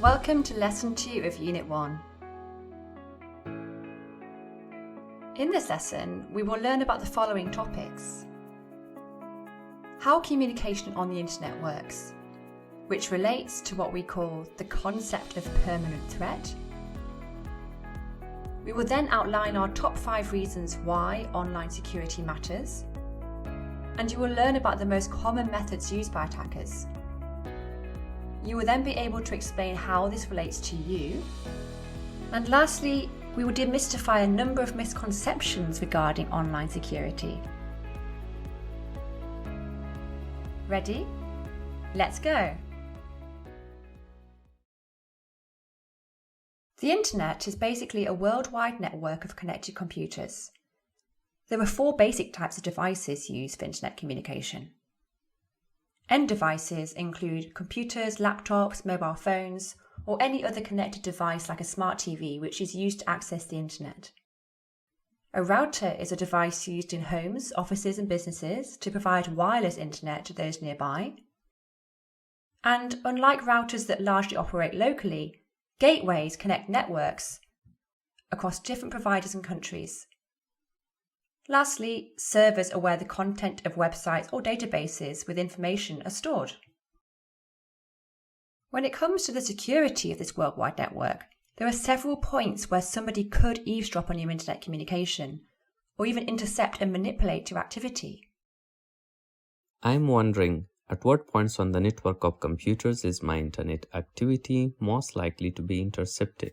Welcome to Lesson 2 of Unit 1. In this lesson, we will learn about the following topics. How communication on the internet works, which relates to what we call the concept of permanent threat. We will then outline our top 5 reasons why online security matters, and you will learn about the most common methods used by attackers. You will then be able to explain how this relates to you. And lastly, we will demystify a number of misconceptions regarding online security. Ready? Let's go! The internet is basically a worldwide network of connected computers. There are 4 basic types of devices used for internet communication. End devices include computers, laptops, mobile phones, or any other connected device like a smart TV which is used to access the internet. A router is a device used in homes, offices and businesses to provide wireless internet to those nearby. And unlike routers that largely operate locally, gateways connect networks across different providers and countries. Lastly, servers are where the content of websites or databases with information are stored. When it comes to the security of this worldwide network, there are several points where somebody could eavesdrop on your internet communication, or even intercept and manipulate your activity. I'm wondering, at what points on the network of computers is my internet activity most likely to be intercepted?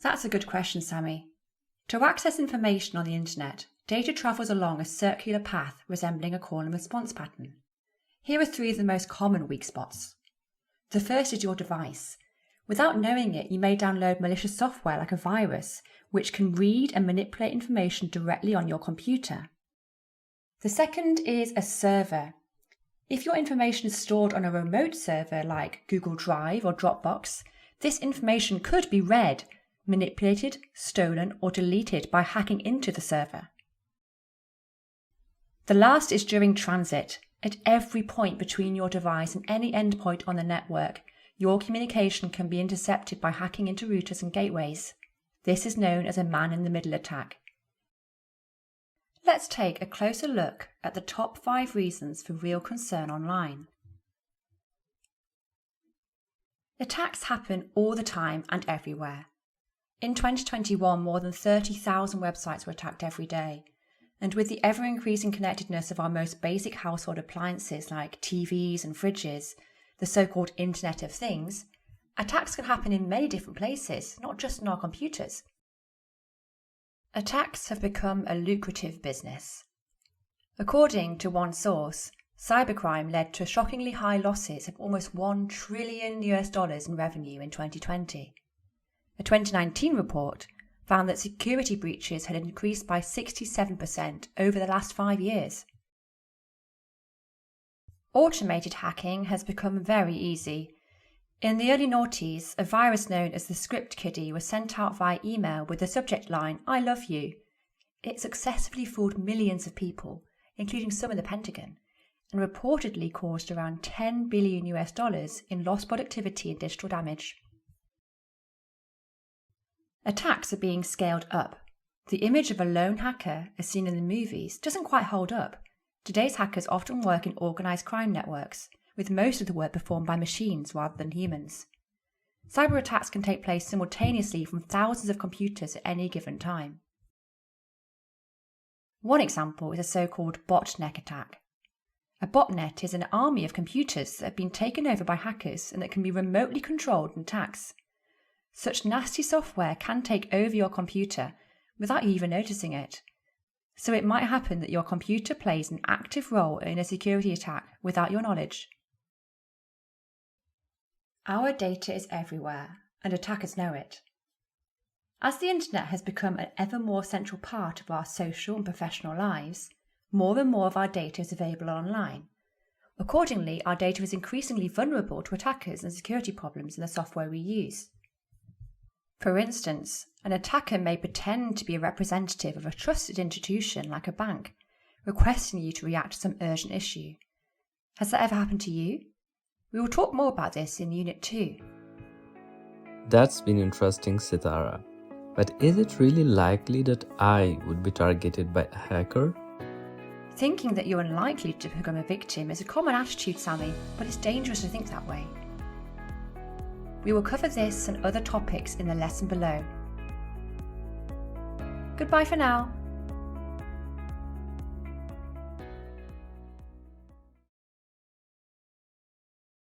That's a good question, Sammy. To access information on the internet, data travels along a circular path resembling a call and response pattern. Here are 3 of the most common weak spots. The first is your device. Without knowing it, you may download malicious software like a virus, which can read and manipulate information directly on your computer. The second is a server. If your information is stored on a remote server like Google Drive or Dropbox, this information could be read, manipulated, stolen, or deleted by hacking into the server. The last is during transit. At every point between your device and any endpoint on the network, your communication can be intercepted by hacking into routers and gateways. This is known as a man-in-the-middle attack. Let's take a closer look at the top 5 reasons for real concern online. Attacks happen all the time and everywhere. In 2021, more than 30,000 websites were attacked every day. And with the ever-increasing connectedness of our most basic household appliances like TVs and fridges, the so-called Internet of Things, attacks can happen in many different places, not just on our computers. Attacks have become a lucrative business. According to one source, cybercrime led to shockingly high losses of almost $1 trillion in revenue in 2020. A 2019 report found that security breaches had increased by 67% over the last 5 years. Automated hacking has become very easy. In the early noughties, a virus known as the script kiddie was sent out via email with the subject line, "I love you." It successfully fooled millions of people, including some in the Pentagon, and reportedly caused around $10 billion in lost productivity and digital damage. Attacks are being scaled up. The image of a lone hacker, as seen in the movies, doesn't quite hold up. Today's hackers often work in organised crime networks, with most of the work performed by machines rather than humans. Cyberattacks can take place simultaneously from thousands of computers at any given time. One example is a so-called botnet attack. A botnet is an army of computers that have been taken over by hackers and that can be remotely controlled in attacks. Such nasty software can take over your computer without you even noticing it. So it might happen that your computer plays an active role in a security attack without your knowledge. Our data is everywhere, and attackers know it. As the internet has become an ever more central part of our social and professional lives, more and more of our data is available online. Accordingly, our data is increasingly vulnerable to attackers and security problems in the software we use. For instance, an attacker may pretend to be a representative of a trusted institution like a bank, requesting you to react to some urgent issue. Has that ever happened to you? We will talk more about this in Unit 2. That's been interesting, Sitara. But is it really likely that I would be targeted by a hacker? Thinking that you're unlikely to become a victim is a common attitude, Sammy, but it's dangerous to think that way. We will cover this and other topics in the lesson below. Goodbye for now.